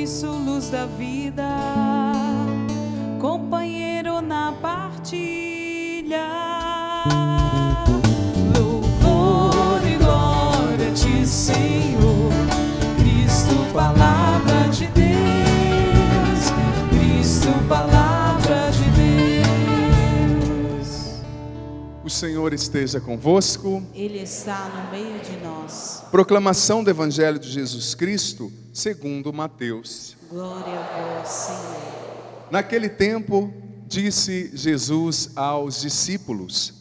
isso, luz da vida, companheiro na partilha. Louvor e glória a ti, Senhor, Cristo, palavra de Deus, Cristo, palavra de Deus. O Senhor esteja convosco. Ele está no meio de nós. Proclamação do Evangelho de Jesus Cristo, segundo Mateus. Glória a vós, Senhor. Naquele tempo, disse Jesus aos discípulos: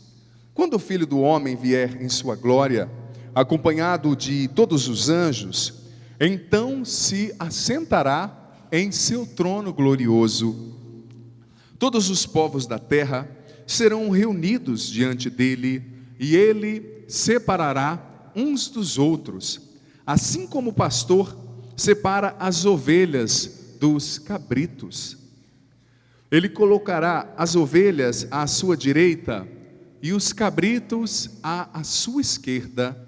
quando o Filho do Homem vier em sua glória, acompanhado de todos os anjos, então se assentará em seu trono glorioso. Todos os povos da terra serão reunidos diante dele, e ele separará uns dos outros, assim como o pastor separa as ovelhas dos cabritos. Ele colocará as ovelhas à sua direita e os cabritos à sua esquerda.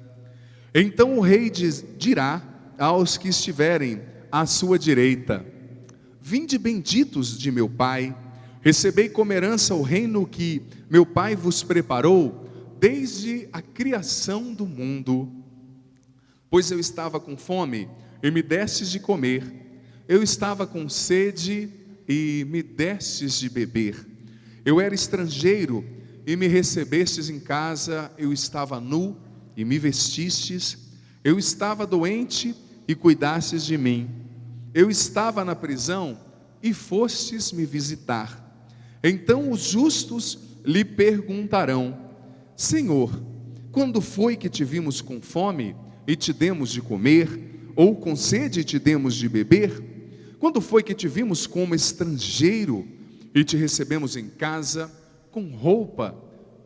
Então o rei dirá aos que estiverem à sua direita: vinde benditos de meu Pai, recebei como herança o reino que meu Pai vos preparou desde a criação do mundo. Pois eu estava com fome e me destes de comer, eu estava com sede e me destes de beber, eu era estrangeiro e me recebestes em casa, eu estava nu e me vestistes, eu estava doente e cuidastes de mim, eu estava na prisão e fostes me visitar. Então os justos lhe perguntarão: Senhor, quando foi que te vimos com fome e te demos de comer, ou com sede e te demos de beber? Quando foi que te vimos como estrangeiro e te recebemos em casa,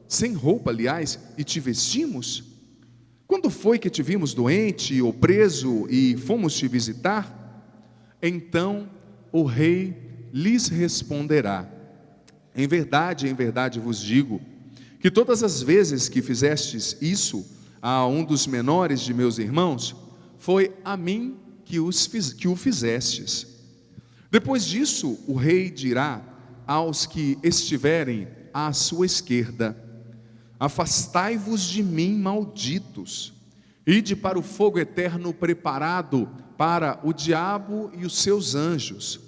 sem roupa, aliás, e te vestimos? Quando foi que te vimos doente ou preso e fomos te visitar? Então o rei lhes responderá: em verdade vos digo, que todas as vezes que fizestes isso a um dos menores de meus irmãos, foi a mim que o fizestes. Depois disso, o rei dirá aos que estiverem à sua esquerda: afastai-vos de mim, malditos, ide para o fogo eterno preparado para o diabo e os seus anjos.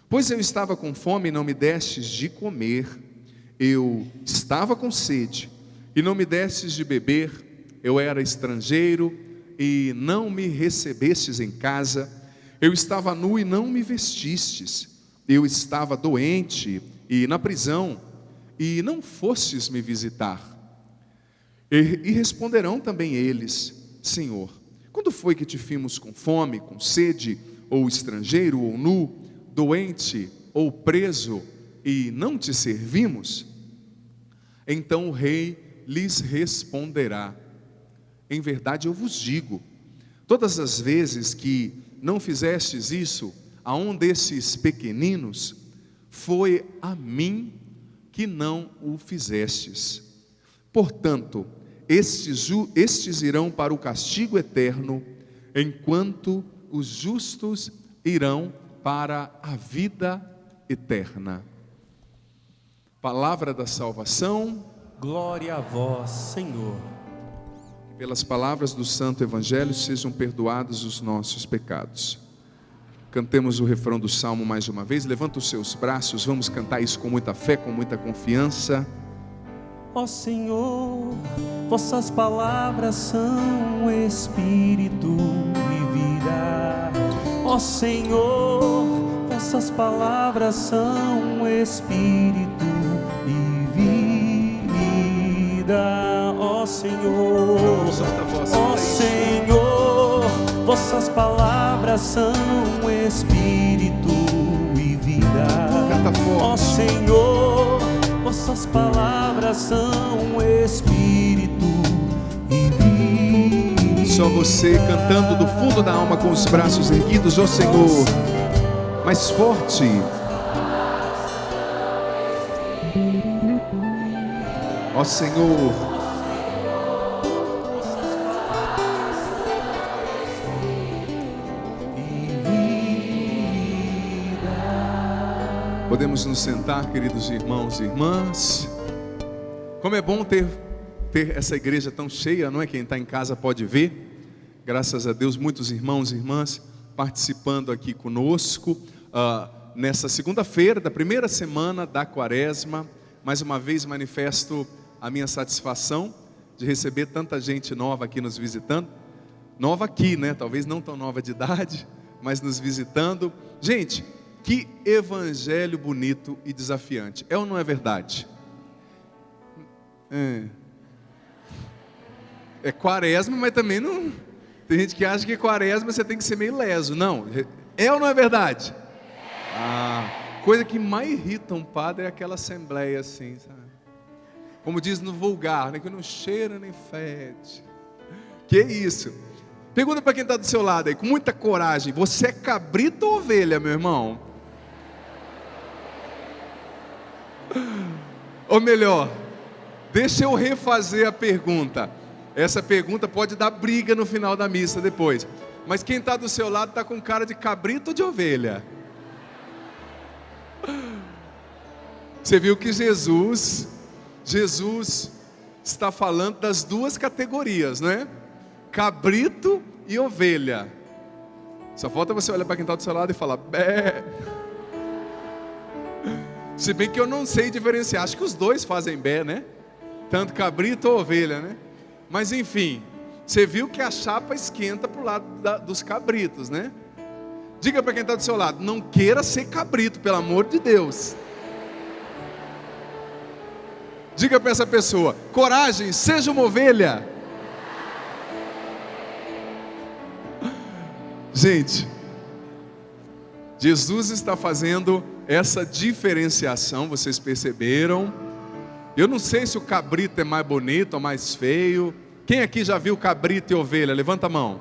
Pois eu estava com fome e não me destes de comer, eu estava com sede e não me destes de beber, eu era estrangeiro e não me recebestes em casa, eu estava nu e não me vestistes, eu estava doente e na prisão e não fostes me visitar. E responderão também eles: Senhor, quando foi que te vimos com fome, com sede, ou estrangeiro, ou nu, doente, ou preso, e não te servimos? Então o rei lhes responderá: em verdade eu vos digo, todas as vezes que não fizestes isso a um desses pequeninos, foi a mim que não o fizestes. Portanto, estes irão para o castigo eterno, enquanto os justos irão para a vida eterna. Palavra da salvação. Glória a vós, Senhor. Pelas palavras do Santo Evangelho sejam perdoados os nossos pecados. Cantemos o refrão do Salmo mais uma vez. Levanta os seus braços, vamos cantar isso com muita fé, com muita confiança. Ó Senhor, vossas palavras são espírito e vida. Ó Senhor, vossas palavras são espírito e vida. Ó Senhor, ó Senhor, vossas palavras são espírito e vida. Ó Senhor, vossas palavras são espírito e vida. Só você cantando do fundo da alma com os braços erguidos. Ó Senhor, mais forte. Ó Senhor, Podemos nos sentar, queridos irmãos e irmãs. Como é bom ter essa igreja tão cheia, não é? Quem está em casa pode ver. Graças a Deus, muitos irmãos e irmãs participando aqui conosco. Nessa segunda-feira da primeira semana da Quaresma, mais uma vez manifesto a minha satisfação de receber tanta gente nova aqui nos visitando. Nova aqui, né? Talvez não tão nova de idade, mas nos visitando. Gente, que evangelho bonito e desafiante. É ou não é verdade? É Quaresma, mas também não... Tem gente que acha que Quaresma você tem que ser meio leso. Não, é ou não é verdade? Coisa que mais irrita um padre é aquela assembleia assim, sabe? Como diz no vulgar, né? Que não cheira nem fede. Que isso? Pergunta para quem está do seu lado aí, com muita coragem: você é cabrito ou ovelha, meu irmão? Ou melhor, deixa eu refazer a pergunta. Essa pergunta pode dar briga no final da missa depois. Mas quem está do seu lado está com cara de cabrito ou de ovelha? Você viu que Jesus está falando das duas categorias, né? Cabrito e ovelha. Só falta você olhar para quem está do seu lado e falar: bé. Se bem que eu não sei diferenciar, acho que os dois fazem bé, né? Tanto cabrito ou ovelha, né? Mas enfim, você viu que a chapa esquenta para o lado dos cabritos, né? Diga para quem está do seu lado: não queira ser cabrito, pelo amor de Deus. Diga para essa pessoa: coragem, seja uma ovelha. Gente, Jesus está fazendo essa diferenciação, vocês perceberam? Eu não sei se o cabrito é mais bonito ou mais feio. Quem aqui já viu cabrito e ovelha? Levanta a mão.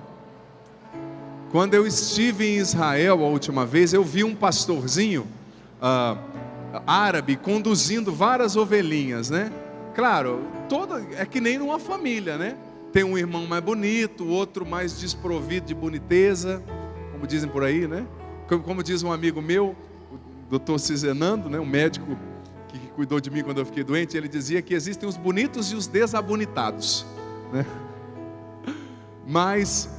Quando eu estive em Israel a última vez, eu vi um pastorzinho árabe conduzindo várias ovelhinhas, né? Claro, é que nem numa família, né? Tem um irmão mais bonito, o outro mais desprovido de boniteza, como dizem por aí, né? Como diz um amigo meu, o Dr. Cizenando, né? Um médico que cuidou de mim quando eu fiquei doente, ele dizia que existem os bonitos e os desabonitados, né? Mas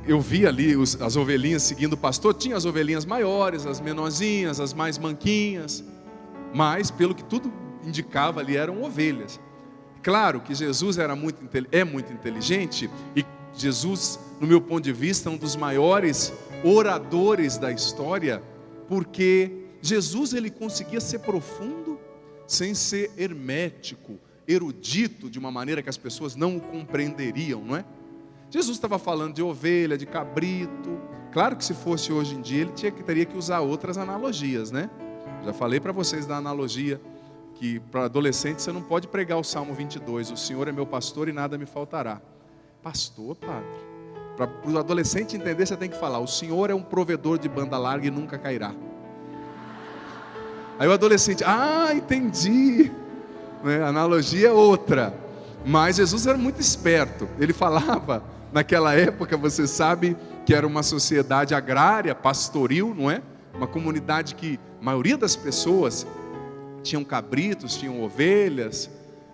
eu vi ali as ovelhinhas seguindo o pastor. Tinha as ovelhinhas maiores, as menorzinhas, as mais manquinhas, mas pelo que tudo indicava ali eram ovelhas. Claro que Jesus é muito inteligente, e Jesus, no meu ponto de vista, é um dos maiores oradores da história, porque Jesus ele conseguia ser profundo sem ser hermético, erudito, de uma maneira que as pessoas não o compreenderiam, não é? Jesus estava falando de ovelha, de cabrito. Claro que se fosse hoje em dia, ele teria que usar outras analogias, né? Já falei para vocês da analogia que para adolescente você não pode pregar o Salmo 22, o Senhor é meu pastor e nada me faltará. Pastor, padre? Para o adolescente entender, você tem que falar: o Senhor é um provedor de banda larga e nunca cairá. Aí o adolescente: entendi, né? A analogia é outra. Mas Jesus era muito esperto. Ele falava, naquela época, você sabe que era uma sociedade agrária, pastoril, não é? Uma comunidade que a maioria das pessoas tinham cabritos, tinham ovelhas,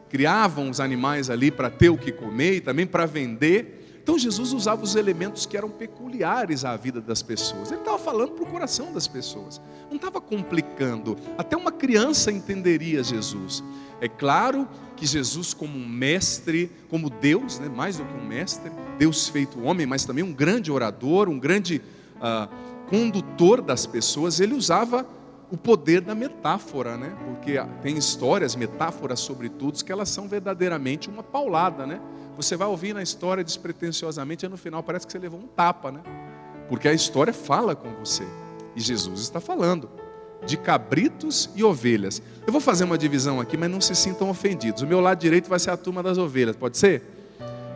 criavam os animais ali para ter o que comer e também para vender. Então Jesus usava os elementos que eram peculiares à vida das pessoas. Ele estava falando para o coração das pessoas, não estava complicando. Até uma criança entenderia Jesus. É claro que Jesus, como um mestre, como Deus, né, mais do que um mestre, Deus feito homem, mas também um grande orador, um grande condutor das pessoas, ele usava o poder da metáfora, né? Porque tem histórias, metáforas sobretudo, que elas são verdadeiramente uma paulada, né? Você vai ouvir na história despretensiosamente e no final parece que você levou um tapa, né? Porque a história fala com você. E Jesus está falando de cabritos e ovelhas. Eu vou fazer uma divisão aqui, mas não se sintam ofendidos. O meu lado direito vai ser a turma das ovelhas, pode ser?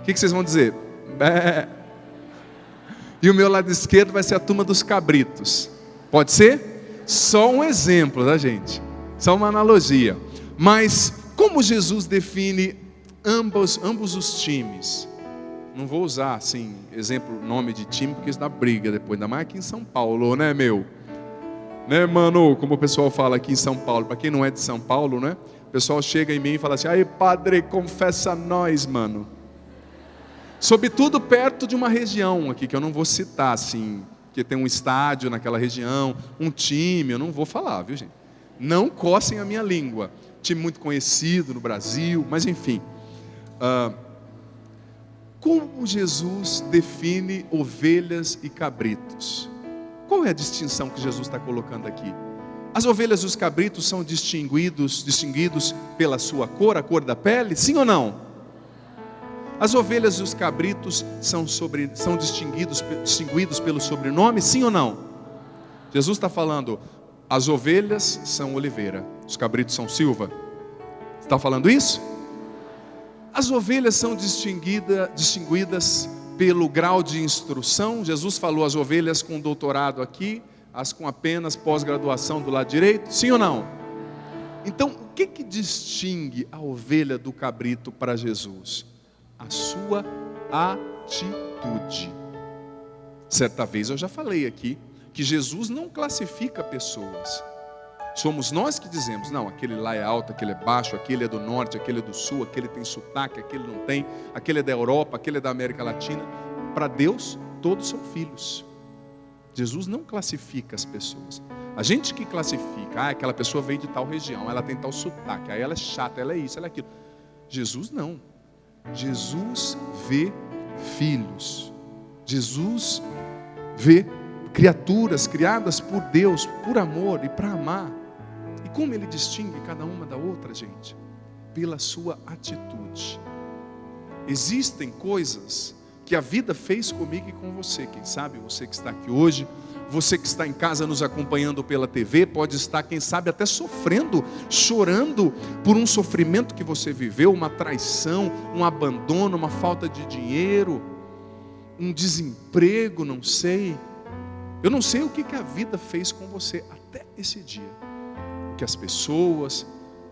O que vocês vão dizer? Bé. E o meu lado esquerdo vai ser a turma dos cabritos. Pode ser? Só um exemplo, tá, gente? Só uma analogia. Mas como Jesus define ambos os times? Não vou usar assim, exemplo, nome de time, porque isso dá briga depois, ainda mais aqui em São Paulo, né, meu? Né, mano? Como o pessoal fala aqui em São Paulo. Para quem não é de São Paulo, né? O pessoal chega em mim e fala assim: aí, padre, confessa nós, mano. Sobretudo perto de uma região aqui, que eu não vou citar, assim, que tem um estádio naquela região, um time, eu não vou falar, viu, gente? Não coçem a minha língua. Time muito conhecido no Brasil, mas enfim. Como Jesus define ovelhas e cabritos? Qual é a distinção que Jesus está colocando aqui? As ovelhas e os cabritos são distinguidos pela sua cor, a cor da pele? Sim ou não? As ovelhas e os cabritos são distinguidos pelo sobrenome? Sim ou não? Jesus está falando, as ovelhas são oliveira, os cabritos são silva. Está falando isso? As ovelhas são distinguidas pelo grau de instrução. Jesus falou as ovelhas com doutorado aqui, as com apenas pós-graduação do lado direito. Sim ou não? Então, o que distingue a ovelha do cabrito para Jesus? A sua atitude. Certa vez eu já falei aqui que Jesus não classifica pessoas. Somos nós que dizemos, não, aquele lá é alto, aquele é baixo, aquele é do norte, aquele é do sul, aquele tem sotaque, aquele não tem, aquele é da Europa, aquele é da América Latina. Para Deus, todos são filhos. Jesus não classifica as pessoas. A gente que classifica, aquela pessoa veio de tal região, ela tem tal sotaque, aí ela é chata, ela é isso, ela é aquilo. Jesus não. Jesus vê filhos. Jesus vê criaturas criadas por Deus, por amor e para amar. E como Ele distingue cada uma da outra, gente? Pela sua atitude. Existem coisas que a vida fez comigo e com você. Quem sabe você que está aqui hoje, você que está em casa nos acompanhando pela TV, pode estar, quem sabe, até sofrendo, chorando por um sofrimento que você viveu, uma traição, um abandono, uma falta de dinheiro, um desemprego, não sei. Eu não sei o que a vida fez com você até esse dia. Que as pessoas,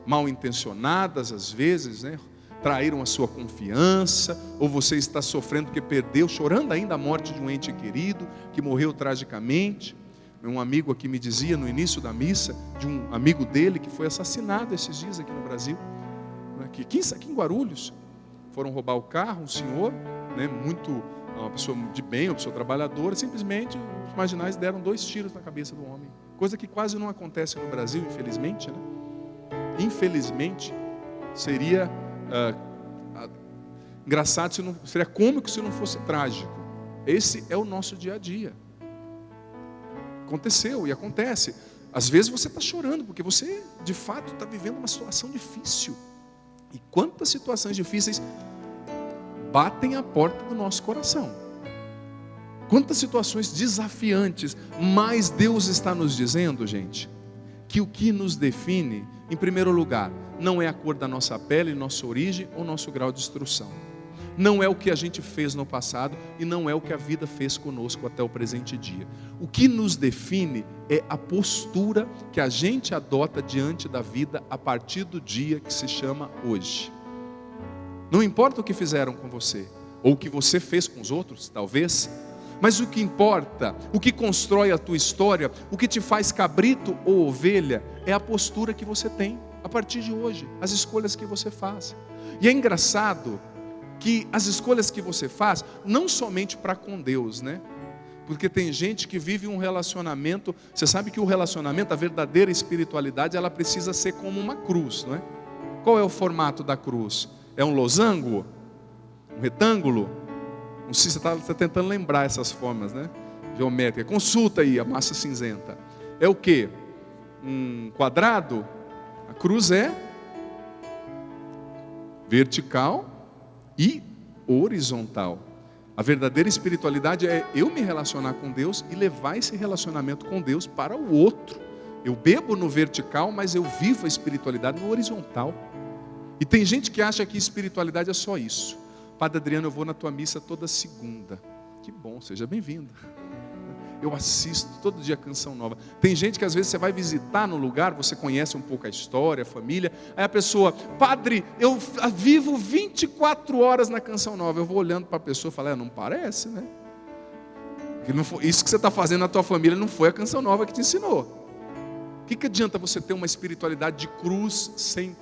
mal intencionadas às vezes, né, traíram a sua confiança, ou você está sofrendo porque perdeu, chorando ainda a morte de um ente querido, que morreu tragicamente. Um amigo aqui me dizia no início da missa, de um amigo dele que foi assassinado esses dias aqui no Brasil, aqui em Guarulhos. Foram roubar o carro, um senhor, né, uma pessoa de bem, uma pessoa trabalhadora, simplesmente os marginais deram 2 tiros na cabeça do homem. Coisa que quase não acontece no Brasil, infelizmente, né? Infelizmente, seria engraçado, seria cômico se não fosse trágico. Esse é o nosso dia a dia. Aconteceu e acontece. Às vezes você está chorando, porque você de fato está vivendo uma situação difícil. E quantas situações difíceis batem a porta do nosso coração. Quantas situações desafiantes. Mas Deus está nos dizendo, gente, que o que nos define, em primeiro lugar, não é a cor da nossa pele, nossa origem ou nosso grau de instrução. Não é o que a gente fez no passado e não é o que a vida fez conosco até o presente dia. O que nos define é a postura que a gente adota diante da vida a partir do dia que se chama hoje. Não importa o que fizeram com você, ou o que você fez com os outros, talvez, mas o que importa, o que constrói a tua história, o que te faz cabrito ou ovelha, é a postura que você tem a partir de hoje, as escolhas que você faz. E é engraçado que as escolhas que você faz, não somente para com Deus, né? Porque tem gente que vive um relacionamento, você sabe que o relacionamento, a verdadeira espiritualidade, ela precisa ser como uma cruz, não é? Qual é o formato da cruz? É um losango? Um retângulo? Não sei se você está tentando lembrar essas formas, né? Geométrica. Consulta aí a massa cinzenta. É o quê? Um quadrado? A cruz é vertical e horizontal. A verdadeira espiritualidade é eu me relacionar com Deus e levar esse relacionamento com Deus para o outro. Eu bebo no vertical, mas eu vivo a espiritualidade no horizontal. E tem gente que acha que espiritualidade é só isso. Padre Adriano, eu vou na tua missa toda segunda. Que bom, seja bem-vindo. Eu assisto todo dia Canção Nova. Tem gente que às vezes você vai visitar no lugar, você conhece um pouco a história, a família. Aí a pessoa, padre, eu vivo 24 horas na Canção Nova. Eu vou olhando para a pessoa e falo, não parece, né? Isso que você está fazendo na tua família não foi a Canção Nova que te ensinou. O que adianta você ter uma espiritualidade de cruz sem,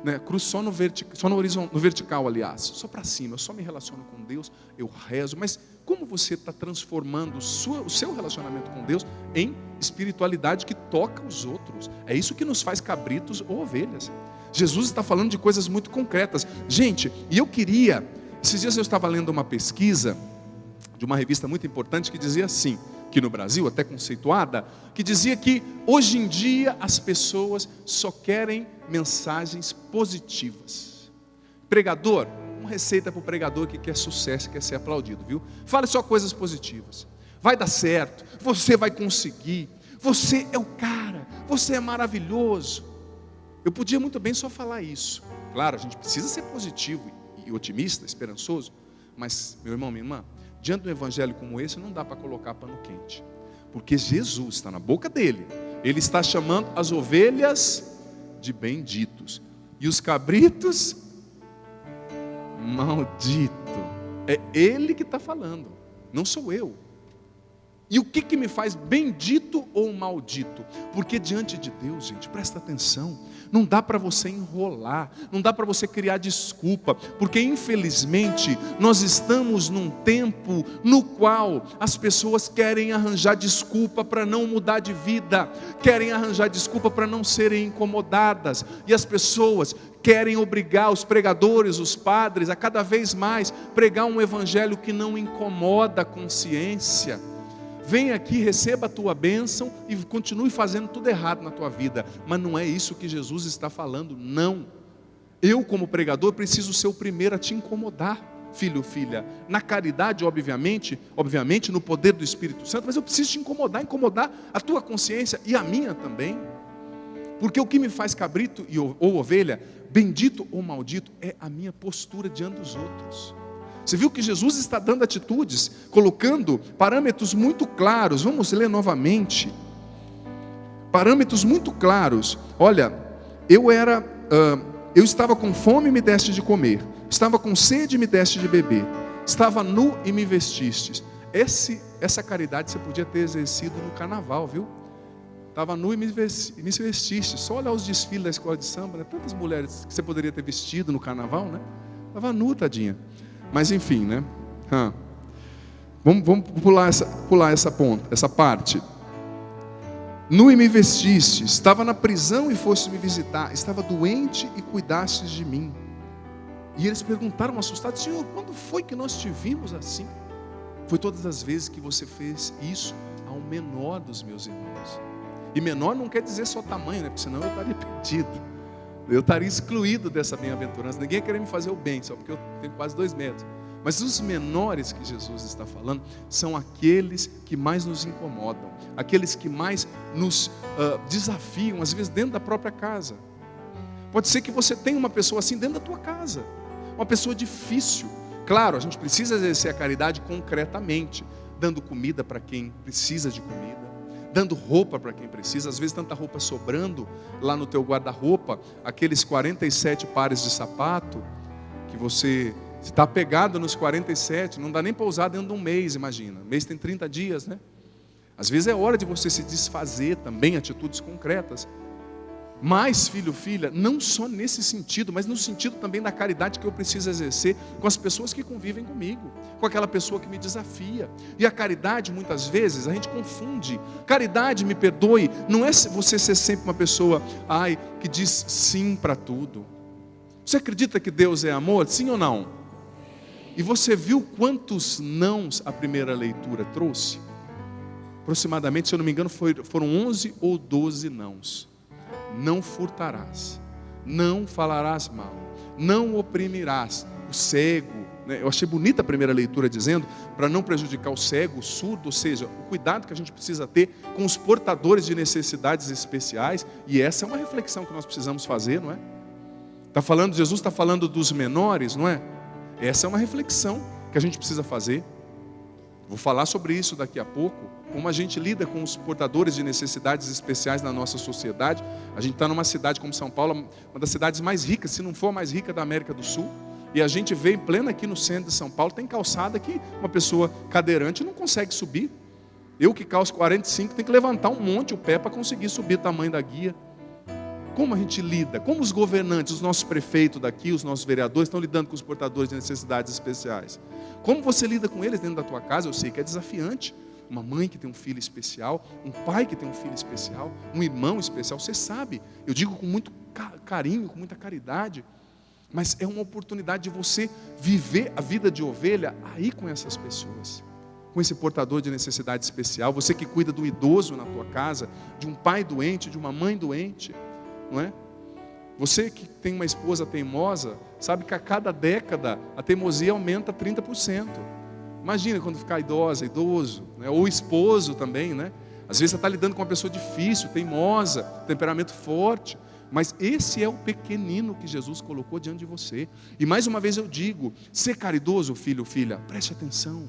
né, cruz só no vertical, aliás, só para cima? Eu só me relaciono com Deus, eu rezo, mas como você está transformando o seu relacionamento com Deus em espiritualidade que toca os outros? É isso que nos faz cabritos ou ovelhas. Jesus está falando de coisas muito concretas. Gente, e eu queria, esses dias eu estava lendo uma pesquisa de uma revista muito importante que dizia assim, aqui no Brasil, até conceituada, que dizia que hoje em dia as pessoas só querem mensagens positivas. Pregador, uma receita para o pregador que quer sucesso, quer ser aplaudido, viu? Fale só coisas positivas. Vai dar certo, você vai conseguir, você é o cara, você é maravilhoso. Eu podia muito bem só falar isso. Claro, a gente precisa ser positivo e otimista, esperançoso, mas, meu irmão, minha irmã, diante de um evangelho como esse, não dá para colocar pano quente, porque Jesus está na boca dele, ele está chamando as ovelhas de benditos, e os cabritos, maldito. É ele que está falando, não sou eu. E o que me faz bendito ou maldito? Porque diante de Deus, gente, presta atenção, não dá para você enrolar, não dá para você criar desculpa, porque infelizmente nós estamos num tempo no qual as pessoas querem arranjar desculpa para não mudar de vida, querem arranjar desculpa para não serem incomodadas, e as pessoas querem obrigar os pregadores, os padres, a cada vez mais pregar um evangelho que não incomoda a consciência. Vem aqui, receba a tua bênção e continue fazendo tudo errado na tua vida. Mas não é isso que Jesus está falando, não. Eu, como pregador, preciso ser o primeiro a te incomodar, filho, filha. Na caridade, obviamente, no poder do Espírito Santo, mas eu preciso te incomodar a tua consciência e a minha também. Porque o que me faz cabrito ou ovelha, bendito ou maldito, é a minha postura diante dos outros. Você viu que Jesus está dando atitudes, colocando parâmetros muito claros. Vamos ler novamente. Parâmetros muito claros. Olha, eu estava com fome e me deste de comer. Estava com sede e me deste de beber. Estava nu e me vestistes. Essa caridade você podia ter exercido no carnaval, viu? Estava nu e me vestiste. Só olhar os desfiles da escola de samba, né? Tantas mulheres que você poderia ter vestido no carnaval, né? Estava nu, tadinha. Mas enfim, né? Vamos pular essa parte. Nu e me vestiste, estava na prisão e foste me visitar, estava doente e cuidastes de mim. E eles perguntaram assustados: Senhor, quando foi que nós te vimos assim? Foi todas as vezes que você fez isso ao menor dos meus irmãos. E menor não quer dizer só tamanho, né? Porque senão eu estaria perdido. Eu estaria excluído dessa bem-aventurança. Ninguém ia querer me fazer o bem, só porque eu tenho quase 2 metros. Mas os menores que Jesus está falando são aqueles que mais nos incomodam, aqueles que mais nos desafiam, às vezes dentro da própria casa. Pode ser que você tenha uma pessoa assim dentro da tua casa, uma pessoa difícil. Claro, a gente precisa exercer a caridade concretamente, dando comida para quem precisa de comida, dando roupa para quem precisa. Às vezes tanta roupa sobrando lá no teu guarda-roupa, aqueles 47 pares de sapato, que você está pegado nos 47, não dá nem para usar dentro de um mês, imagina. O mês tem 30 dias, né? Às vezes é hora de você se desfazer também, atitudes concretas. Mas, filho, filha, não só nesse sentido, mas no sentido também da caridade que eu preciso exercer com as pessoas que convivem comigo, com aquela pessoa que me desafia. E a caridade, muitas vezes, a gente confunde. Caridade, me perdoe, não é você ser sempre uma pessoa, que diz sim para tudo. Você acredita que Deus é amor? Sim ou não? E você viu quantos nãos a primeira leitura trouxe? Aproximadamente, se eu não me engano, foram 11 ou 12 nãos. Não furtarás, não falarás mal, não oprimirás o cego, né? Eu achei bonita a primeira leitura dizendo, para não prejudicar o cego, o surdo, ou seja, o cuidado que a gente precisa ter com os portadores de necessidades especiais. E essa é uma reflexão que nós precisamos fazer, não é? Jesus está falando dos menores, não é? Essa é uma reflexão que a gente precisa fazer. Vou falar sobre isso daqui a pouco, como a gente lida com os portadores de necessidades especiais na nossa sociedade. A gente está numa cidade como São Paulo, uma das cidades mais ricas, se não for a mais rica da América do Sul. E a gente vê em pleno aqui no centro de São Paulo, tem calçada que uma pessoa cadeirante não consegue subir. Eu que calço 45 tenho que levantar um monte o pé para conseguir subir o tamanho da guia. Como a gente lida? Como os governantes, os nossos prefeitos daqui, os nossos vereadores estão lidando com os portadores de necessidades especiais? Como você lida com eles dentro da tua casa? Eu sei que é desafiante. Uma mãe que tem um filho especial, um pai que tem um filho especial, um irmão especial, você sabe. Eu digo com muito carinho, com muita caridade, mas é uma oportunidade de você viver a vida de ovelha aí com essas pessoas, com esse portador de necessidade especial, você que cuida do idoso na tua casa, de um pai doente, de uma mãe doente, não é? Você que tem uma esposa teimosa, sabe que a cada década a teimosia aumenta 30%. Imagina quando ficar idoso, né? Ou esposo também, né? Às vezes você está lidando com uma pessoa difícil, teimosa, temperamento forte, mas esse é o pequenino que Jesus colocou diante de você. E mais uma vez eu digo, ser caridoso, filho ou filha, preste atenção.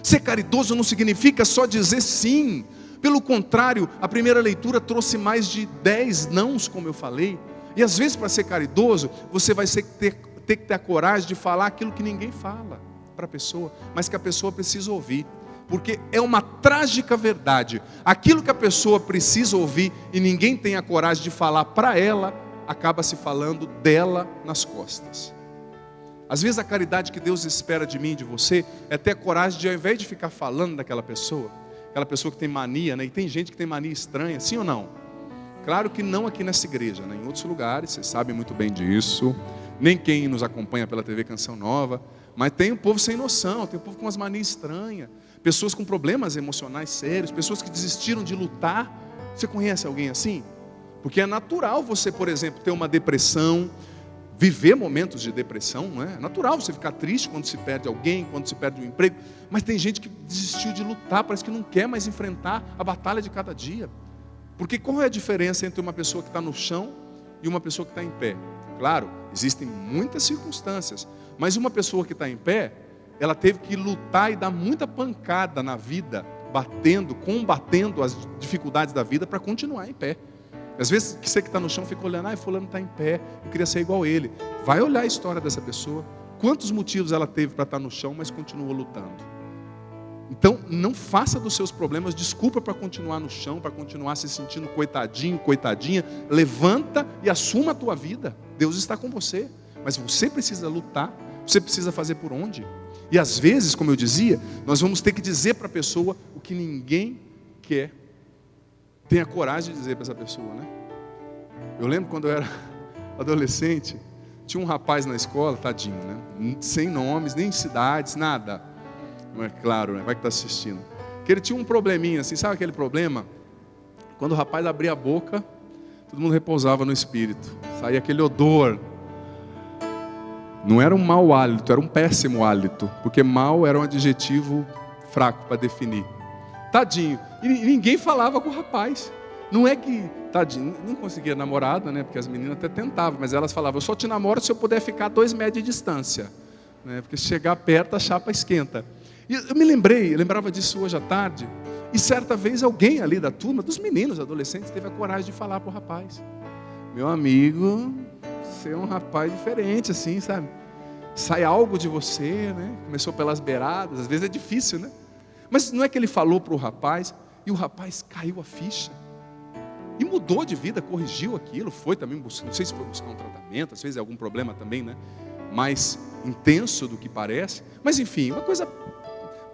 Ser caridoso não significa só dizer sim. Pelo contrário, a primeira leitura trouxe mais de 10 nãos, como eu falei. E às vezes para ser caridoso, você vai ter que ter a coragem de falar aquilo que ninguém fala para a pessoa, mas que a pessoa precisa ouvir. Porque é uma trágica verdade. Aquilo que a pessoa precisa ouvir e ninguém tem a coragem de falar para ela, acaba se falando dela nas costas. Às vezes a caridade que Deus espera de mim e de você é ter a coragem de, ao invés de ficar falando daquela pessoa, aquela pessoa que tem mania, né? E tem gente que tem mania estranha, sim ou não? Claro que não aqui nessa igreja, né? Em outros lugares, vocês sabem muito bem disso. Nem quem nos acompanha pela TV Canção Nova. Mas tem um povo sem noção, tem um povo com umas manias estranhas, pessoas com problemas emocionais sérios, pessoas que desistiram de lutar. Você conhece alguém assim? Porque é natural você, por exemplo, ter uma depressão, viver momentos de depressão, não é? É natural você ficar triste quando se perde alguém, quando se perde um emprego, mas tem gente que desistiu de lutar, parece que não quer mais enfrentar a batalha de cada dia. Porque qual é a diferença entre uma pessoa que está no chão e uma pessoa que está em pé? Claro, existem muitas circunstâncias, mas uma pessoa que está em pé, ela teve que lutar e dar muita pancada na vida, combatendo as dificuldades da vida para continuar em pé. Às vezes você que está no chão fica olhando, fulano está em pé, eu queria ser igual a ele. Vai olhar a história dessa pessoa, quantos motivos ela teve para estar no chão, mas continuou lutando. Então não faça dos seus problemas desculpa para continuar no chão, para continuar se sentindo coitadinho, coitadinha. Levanta e assuma a tua vida. Deus está com você, mas você precisa lutar, você precisa fazer por onde. E às vezes, como eu dizia, nós vamos ter que dizer para a pessoa o que ninguém quer. Tenha coragem de dizer para essa pessoa, né? Eu lembro quando eu era adolescente, tinha um rapaz na escola, tadinho, né? Sem nomes, nem cidades, nada. Não é claro, né? Vai que está assistindo. Que ele tinha um probleminha, assim, sabe aquele problema? Quando o rapaz abria a boca, todo mundo repousava no espírito. Saía aquele odor. Não era um mau hálito, era um péssimo hálito. Porque mau era um adjetivo fraco para definir. Tadinho. E ninguém falava com o rapaz. Não é que, tadinho, não conseguia namorada, né? Porque as meninas até tentavam, mas elas falavam, eu só te namoro se eu puder ficar a 2 metros de distância. Né? Porque se chegar perto, a chapa esquenta. E eu lembrava disso hoje à tarde. E certa vez alguém ali da turma, dos meninos, adolescentes, teve a coragem de falar para o rapaz. Meu amigo, você é um rapaz diferente, assim, sabe? Sai algo de você, né? Começou pelas beiradas, às vezes é difícil, né? Mas não é que ele falou para o rapaz, e o rapaz caiu a ficha. E mudou de vida, corrigiu aquilo, foi também buscar, não sei se foi buscar um tratamento, às vezes é algum problema também, né? Mais intenso do que parece. Mas enfim, uma coisa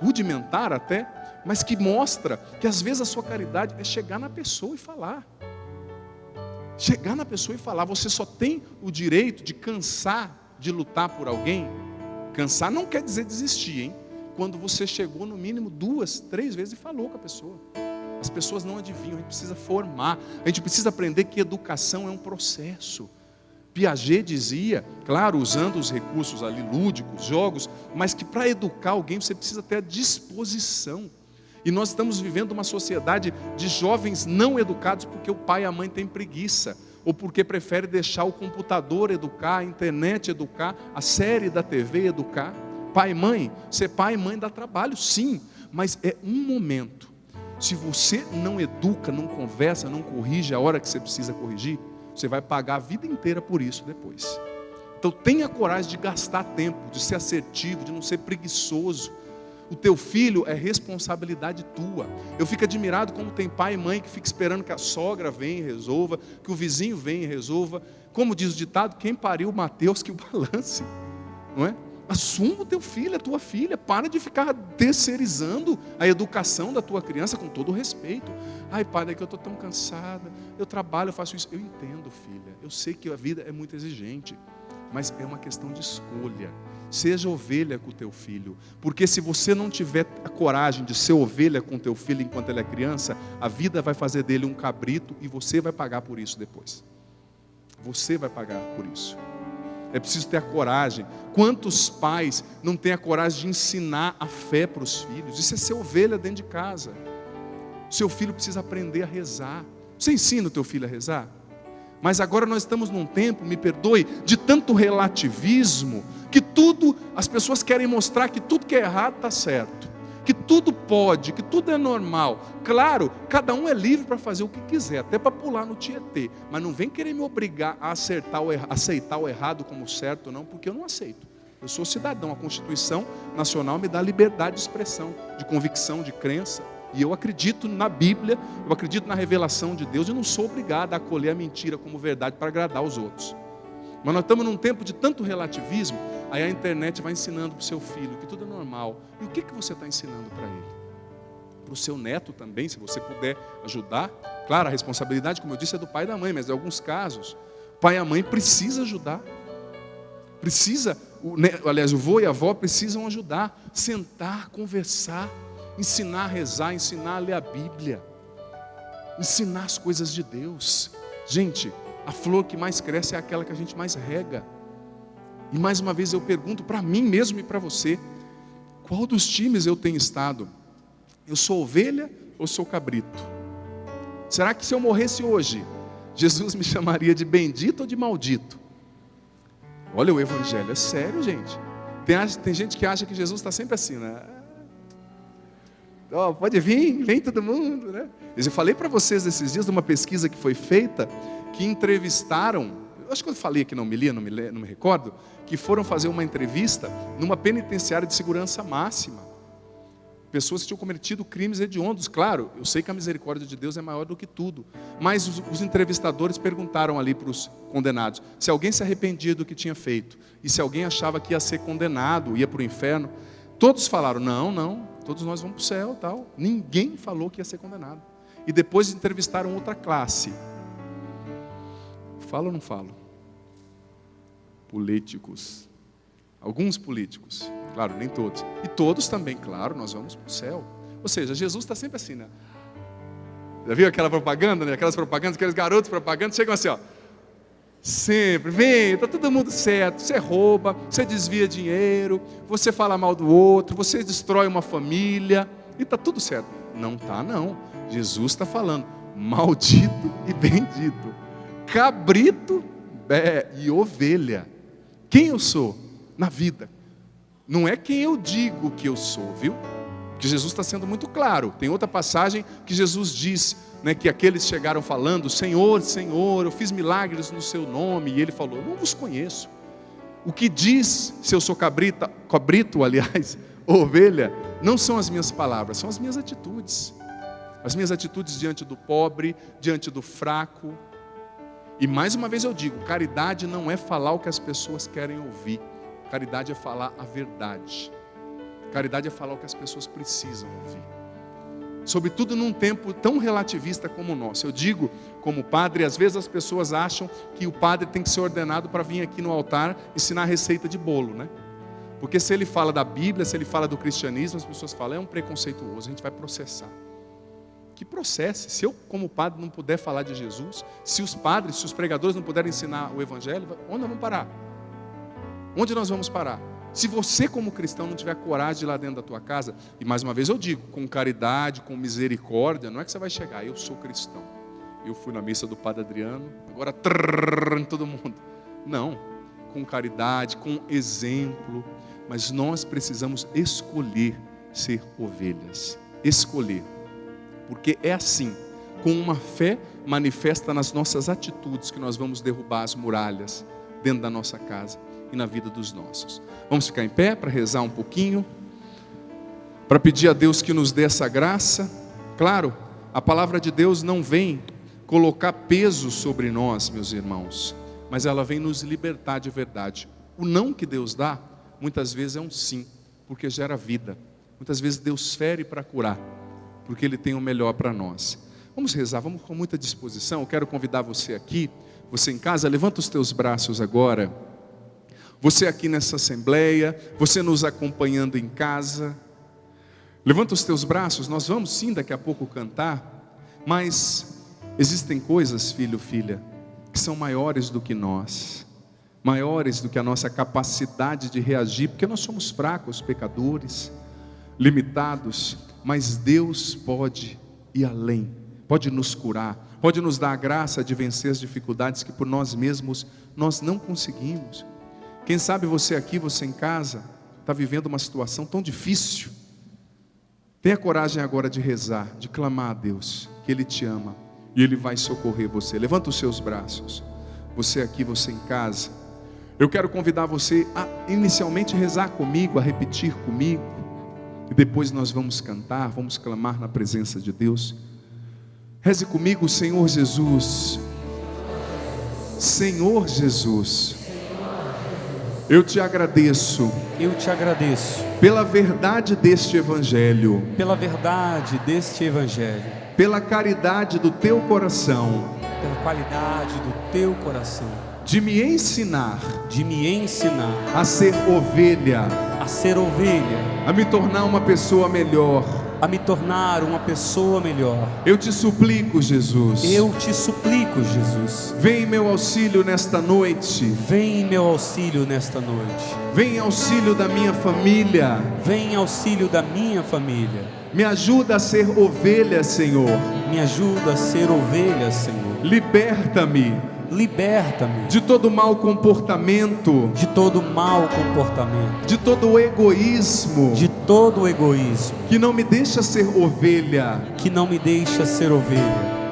rudimentar até, mas que mostra que às vezes a sua caridade é chegar na pessoa e falar. Chegar na pessoa e falar. Você só tem o direito de cansar de lutar por alguém. Cansar não quer dizer desistir, hein? Quando você chegou no mínimo 2, 3 vezes e falou com a pessoa. As pessoas não adivinham, a gente precisa formar. A gente precisa aprender que educação é um processo. Piaget dizia, claro, usando os recursos ali lúdicos, jogos, mas que para educar alguém você precisa ter a disposição. E nós estamos vivendo uma sociedade de jovens não educados porque o pai e a mãe têm preguiça, ou porque prefere deixar o computador educar, a internet educar, a série da TV educar. Pai e mãe, ser pai e mãe dá trabalho, sim, mas é um momento. Se você não educa, não conversa, não corrige a hora que você precisa corrigir, você vai pagar a vida inteira por isso depois. Então tenha coragem de gastar tempo, de ser assertivo, de não ser preguiçoso. O teu filho é responsabilidade tua. Eu fico admirado como tem pai e mãe que fica esperando que a sogra venha e resolva, que o vizinho venha e resolva. Como diz o ditado, quem pariu Mateus que o balance, não é? Assuma o teu filho, a tua filha. Para de ficar terceirizando a educação da tua criança, com todo o respeito. Ai, pai, é que eu estou tão cansada. Eu trabalho, eu faço isso. Eu entendo, filha. Eu sei que a vida é muito exigente, mas é uma questão de escolha. Seja ovelha com o teu filho. Porque se você não tiver a coragem de ser ovelha com o teu filho enquanto ele é criança, a vida vai fazer dele um cabrito e você vai pagar por isso depois. Você vai pagar por isso. É preciso ter a coragem. Quantos pais não têm a coragem de ensinar a fé para os filhos? Isso é ser ovelha dentro de casa. Seu filho precisa aprender a rezar. Você ensina o teu filho a rezar? Mas agora nós estamos num tempo, me perdoe, de tanto relativismo, que tudo, as pessoas querem mostrar que tudo que é errado está certo. Que tudo pode, que tudo é normal. Claro, cada um é livre para fazer o que quiser, até para pular no Tietê. Mas não vem querer me obrigar a aceitar o errado como certo, não, porque eu não aceito. Eu sou cidadão, a Constituição Nacional me dá liberdade de expressão, de convicção, de crença. E eu acredito na Bíblia, eu acredito na revelação de Deus, e não sou obrigado a acolher a mentira como verdade para agradar os outros. Mas nós estamos num tempo de tanto relativismo, aí a internet vai ensinando para o seu filho que tudo é normal. E o que você está ensinando para ele? Para o seu neto também, se você puder ajudar. Claro, a responsabilidade, como eu disse, é do pai e da mãe, mas em alguns casos, o pai e a mãe precisam ajudar. O vô e a avó precisam ajudar, sentar, conversar, ensinar a rezar, ensinar a ler a Bíblia, ensinar as coisas de Deus. Gente, a flor que mais cresce é aquela que a gente mais rega. E mais uma vez eu pergunto para mim mesmo e para você, qual dos times eu tenho estado? Eu sou ovelha ou sou cabrito? Será que se eu morresse hoje, Jesus me chamaria de bendito ou de maldito? Olha, o evangelho é sério, gente. Tem gente que acha que Jesus está sempre assim, né? Oh, pode vir, vem todo mundo, né? Mas eu falei para vocês esses dias de uma pesquisa que foi feita, que entrevistaram, acho que eu falei aqui na homilia, não me recordo, que foram fazer uma entrevista numa penitenciária de segurança máxima. Pessoas que tinham cometido crimes hediondos. Claro, eu sei que a misericórdia de Deus é maior do que tudo, mas os entrevistadores perguntaram ali para os condenados, se alguém se arrependia do que tinha feito, e se alguém achava que ia ser condenado, ia para o inferno. Todos falaram, não, todos nós vamos para o céu, tal. Ninguém falou que ia ser condenado. E depois entrevistaram outra classe. Falo ou não falo? Políticos. Alguns políticos. Claro, nem todos. E todos também, claro, nós vamos para o céu. Ou seja, Jesus está sempre assim, né? Já viu aquela propaganda, né? Aquelas propagandas, aqueles garotos propagandas, chegam assim, ó. Sempre, vem, está todo mundo certo. Você rouba, você desvia dinheiro, você fala mal do outro, você destrói uma família, e está tudo certo. Não está, não. Jesus está falando, maldito e bendito, cabrito e ovelha. Quem eu sou na vida? Não é quem eu digo que eu sou, viu? Que Jesus está sendo muito claro. Tem outra passagem que Jesus diz, né, que aqueles chegaram falando, Senhor, Senhor, eu fiz milagres no seu nome. E ele falou, eu não vos conheço. O que diz, se eu sou cabrito, aliás, ovelha, não são as minhas palavras, são as minhas atitudes. As minhas atitudes diante do pobre, diante do fraco. E mais uma vez eu digo, caridade não é falar o que as pessoas querem ouvir. Caridade é falar a verdade. Caridade é falar o que as pessoas precisam ouvir. Sobretudo num tempo tão relativista como o nosso. Eu digo, como padre, às vezes as pessoas acham que o padre tem que ser ordenado para vir aqui no altar ensinar receita de bolo, né? Porque se ele fala da Bíblia, se ele fala do cristianismo, as pessoas falam, é um preconceituoso, a gente vai processar. Que processe. Se eu, como padre, não puder falar de Jesus, se os padres, se os pregadores não puderem ensinar o evangelho, onde nós vamos parar? Onde nós vamos parar? Se você, como cristão, não tiver coragem de ir lá dentro da tua casa, e mais uma vez eu digo, com caridade, com misericórdia, não é que você vai chegar, eu sou cristão. Eu fui na missa do Padre Adriano, agora todo mundo. Não, com caridade, com exemplo, mas nós precisamos escolher ser ovelhas. Escolher. Porque é assim, com uma fé manifesta nas nossas atitudes, que nós vamos derrubar as muralhas dentro da nossa casa e na vida dos nossos. Vamos ficar em pé para rezar um pouquinho. para pedir a Deus que nos dê essa graça. Claro, a palavra de Deus não vem colocar peso sobre nós, meus irmãos, mas ela vem nos libertar de verdade. O não que Deus dá, muitas vezes é um sim, porque gera vida. Muitas vezes Deus fere para curar, porque Ele tem o melhor para nós. Vamos rezar, vamos com muita disposição. Eu quero convidar você aqui, você em casa, levanta os teus braços agora. Você aqui nessa assembleia, você nos acompanhando em casa, levanta os teus braços. Nós vamos sim daqui a pouco cantar, mas existem coisas, filho, filha, que são maiores do que nós, maiores do que a nossa capacidade de reagir, porque nós somos fracos, pecadores, limitados, mas Deus pode ir além, pode nos curar, pode nos dar a graça de vencer as dificuldades que por nós mesmos nós não conseguimos. Quem sabe você aqui, você em casa, está vivendo uma situação tão difícil. Tenha coragem agora de rezar, de clamar a Deus, que Ele te ama e Ele vai socorrer você. Levanta os seus braços, você aqui, você em casa. Eu quero convidar você a inicialmente rezar comigo, a repetir comigo, e depois nós vamos cantar, vamos clamar na presença de Deus. Reze comigo: Senhor Jesus, Senhor Jesus, eu te agradeço pela verdade deste Evangelho, pela caridade do teu coração, pela qualidade do teu coração, de me ensinar a ser ovelha, a me tornar uma pessoa melhor. Eu te suplico, Jesus, vem em meu auxílio nesta noite, vem em auxílio da minha família, me ajuda a ser ovelha, Senhor, liberta-me de todo mau comportamento, de todo egoísmo, que não me deixa ser ovelha,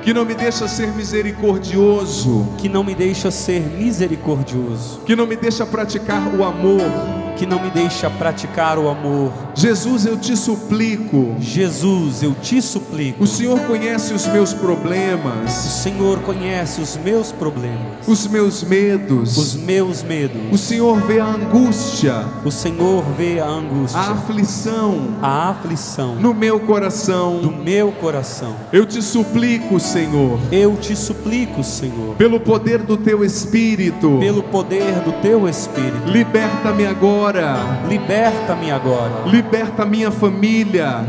que não me deixa ser misericordioso, que não me deixa praticar o amor, Jesus, eu te suplico, o Senhor conhece os meus problemas, os meus medos, o Senhor vê a angústia, a aflição no meu coração, eu te suplico, Senhor, pelo poder do teu Espírito, liberta-me agora, liberta minha família,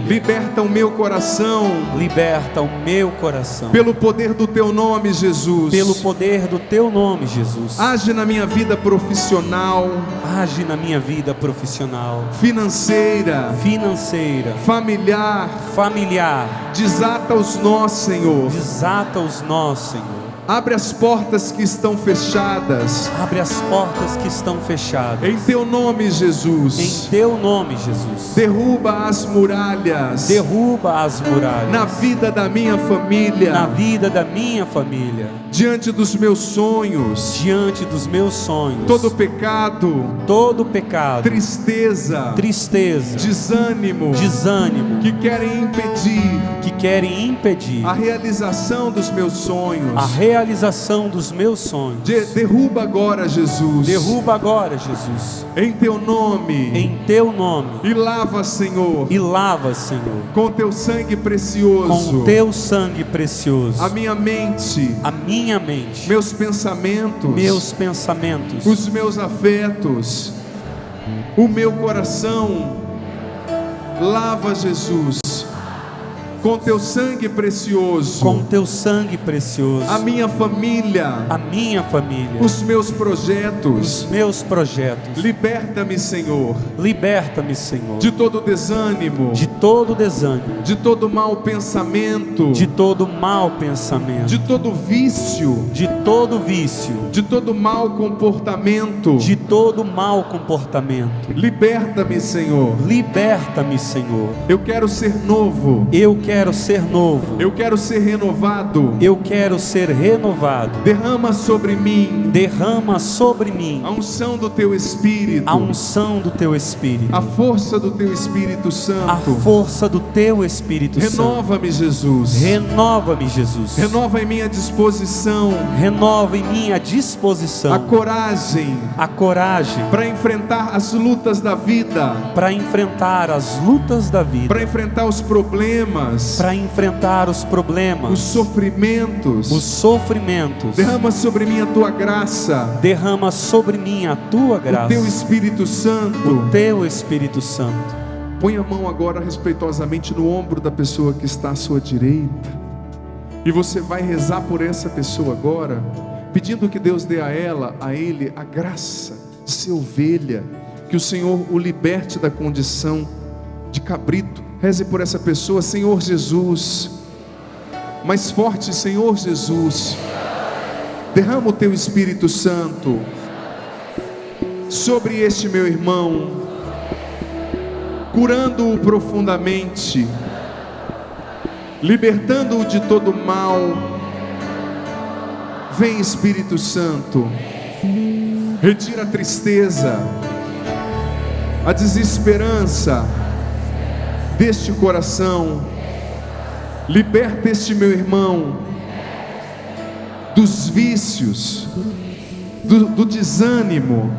liberta o meu coração, pelo poder do teu nome, Jesus, age na minha vida profissional, financeira, familiar, desata os nós, Senhor, abre as portas que estão fechadas, em teu nome, Jesus, derruba as muralhas, na vida da minha família, diante dos meus sonhos, todo pecado, tristeza, desânimo, que querem impedir a realização dos meus sonhos, derruba agora, Jesus, em teu nome, e lava, Senhor, com teu sangue precioso, a minha mente, meus pensamentos, os meus afetos, o meu coração. Lava, Jesus, com teu sangue precioso, a minha família, os meus projetos, liberta-me, Senhor, de todo desânimo, de todo mau pensamento, de todo vício, de todo mau comportamento, de todo mau comportamento. Liberta-me, Senhor. Liberta-me, Senhor. Eu quero ser novo. Eu quero ser novo. Eu quero ser renovado. Eu quero ser renovado. Derrama sobre mim Derrama sobre mim a unção do Teu Espírito, a unção do Teu Espírito, a força do Teu Espírito a Santo. força do Teu Espírito Santo. Renova-me, Jesus. Renova-me, Jesus. Renova em minha disposição Renova em mim a disposição, a coragem a coragem para enfrentar as lutas da vida, para enfrentar as lutas da vida, para enfrentar os problemas, para enfrentar os os problemas, sofrimentos. os sofrimentos. Derrama sobre mim a Tua graça, Derrama sobre mim a Tua o graça, Teu Espírito Santo. o Teu Espírito Santo. Põe a mão agora respeitosamente no ombro da pessoa que está à sua direita, e você vai rezar por essa pessoa agora, pedindo que Deus dê a ela, a ele, a graça de ser ovelha, que o Senhor o liberte da condição de cabrito. Reze por essa pessoa. Senhor Jesus, mais forte, Senhor Jesus, derrama o Teu Espírito Santo sobre este meu irmão, curando-o profundamente, libertando-o de todo mal. Vem, Espírito Santo, retira a tristeza, a desesperança deste coração, liberta este meu irmão dos vícios, do desânimo,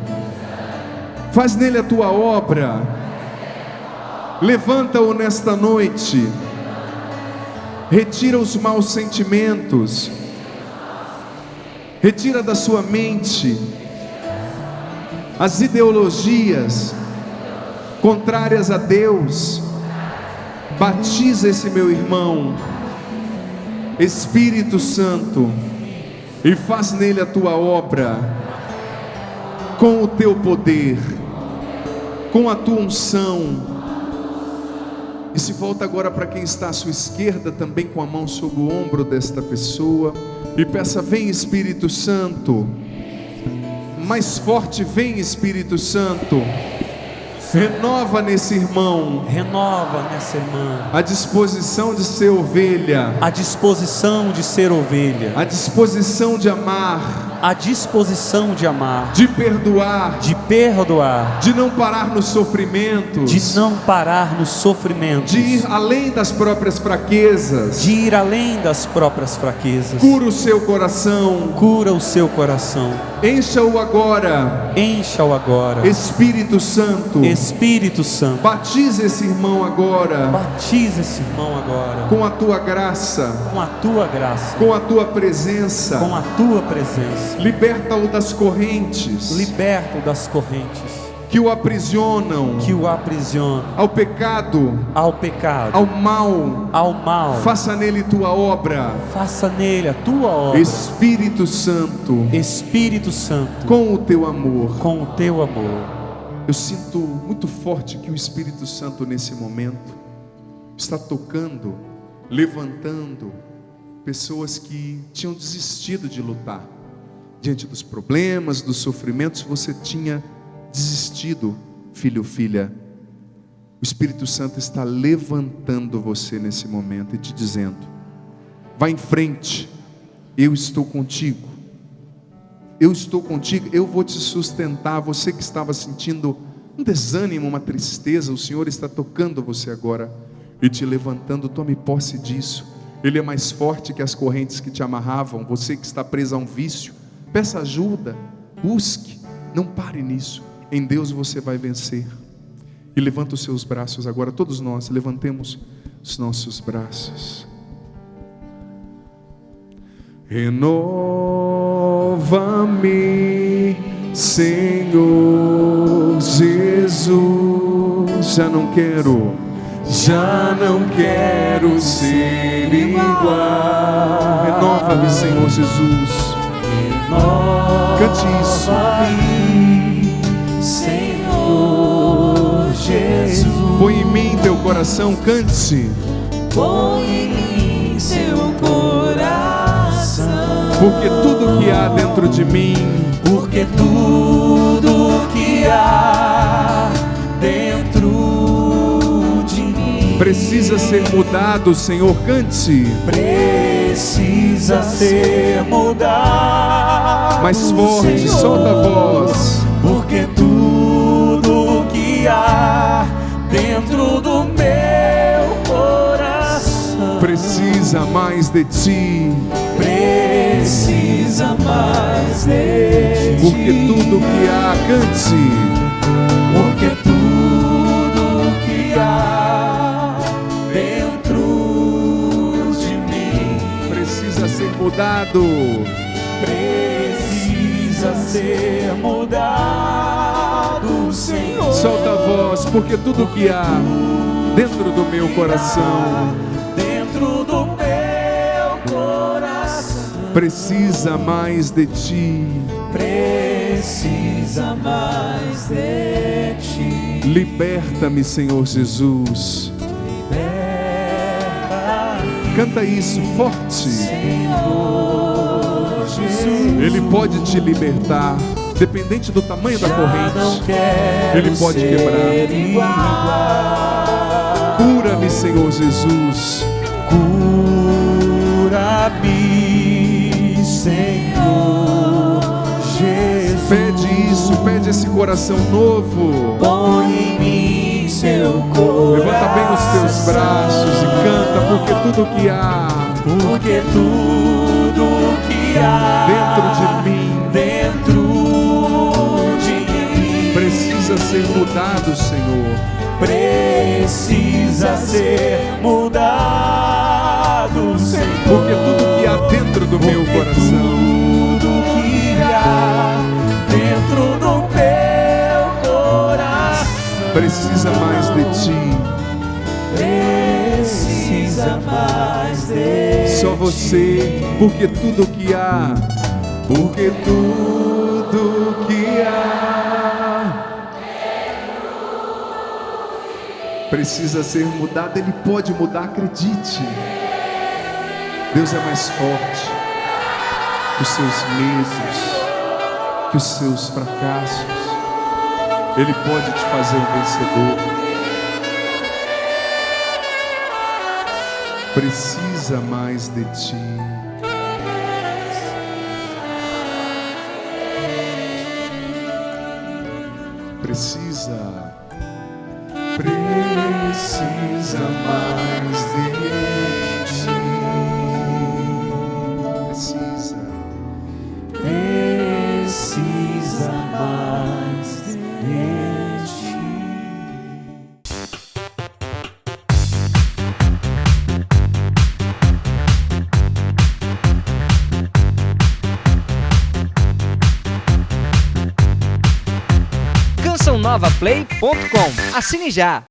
faz nele a Tua obra, levanta-o nesta noite, retira os maus sentimentos, retira da sua mente as ideologias contrárias a Deus. Batiza esse meu irmão, Espírito Santo, e faz nele a Tua obra, com o Teu poder, com a Tua unção. E se volta agora para quem está à sua esquerda, também com a mão sobre o ombro desta pessoa, e peça: vem, Espírito Santo, mais forte, vem, Espírito Santo, renova nesse irmão Renova nessa irmã a disposição de ser ovelha, a disposição de ser ovelha, a disposição de amar, a disposição de amar, de perdoar, de perdoar, de não parar nos sofrimentos, de não parar nos sofrimentos, de ir além das próprias fraquezas. de ir além das próprias fraquezas. Cura o seu coração, Cura o seu coração. encha-o agora, Encha-o agora. Espírito Santo. Espírito Santo, Batiza esse irmão agora batiza esse irmão agora com a Tua graça, com a Tua graça, com a Tua presença. com a Tua presença. Liberta-o das correntes Liberta-o das correntes que o aprisionam que o aprisionam ao pecado, ao pecado, ao mal. ao mal. Faça nele Tua obra, Faça nele a Tua obra, Espírito Santo, Espírito Santo, com o Teu amor. com o Teu amor. Eu sinto muito forte que o Espírito Santo nesse momento está tocando, levantando pessoas que tinham desistido de lutar diante dos problemas, dos sofrimentos. Você tinha desistido, filho ou filha. O Espírito Santo está levantando você nesse momento e te dizendo: vá em frente, eu estou contigo. Eu estou contigo, eu vou te sustentar. Você que estava sentindo um desânimo, uma tristeza, o Senhor está tocando você agora e te levantando. Tome posse disso. Ele é mais forte que as correntes que te amarravam. Você que está preso a um vício, peça ajuda, busque, não pare nisso. Em Deus você vai vencer. E levanta os seus braços agora. Todos nós levantemos os nossos braços. Renova-me, Senhor Jesus. Já não quero ser igual. Renova-me, Senhor Jesus. Cante isso. Senhor Jesus. Põe em mim teu coração, cante. Põe em mim seu coração. porque tudo que há dentro de mim porque tudo que há dentro de mim precisa ser mudado, Senhor. Cante precisa ser mudado. mais forte, Senhor, solta a voz. porque tudo que há dentro do meu coração Precisa mais de ti, precisa mais de ti. porque tudo que há, cante, Porque tudo que há dentro de mim precisa ser mudado. precisa ser mudado, Senhor. Solta a voz, porque tudo que há dentro do meu coração Dentro do meu coração precisa mais de ti. precisa mais de ti. Liberta-me, Senhor Jesus. Canta isso forte. Senhor Jesus, Ele pode te libertar, dependente do tamanho da não corrente. quero Ele pode ser quebrar. igual. Cura-me, Senhor Jesus. Cura-me, Senhor Jesus. Pede isso, pede esse coração novo. Põe em mim seu coração. Levanta bem os teus braços e canta, porque tudo que há Porque tudo que há dentro de mim de mim precisa ser mudado, Senhor. precisa ser mudado, Senhor. Porque tudo que há dentro do meu coração Tudo que há dentro do meu coração precisa mais de ti. precisa mais de Só você, porque tudo que há, porque tudo que há precisa ser mudado. Ele pode mudar, acredite. Deus é mais forte que os seus medos, que os seus fracassos. Ele pode te fazer um vencedor. Precisa mais de ti. Precisa mais de ti. precisa mais de ti. cançãonovaplay.com. Assine já!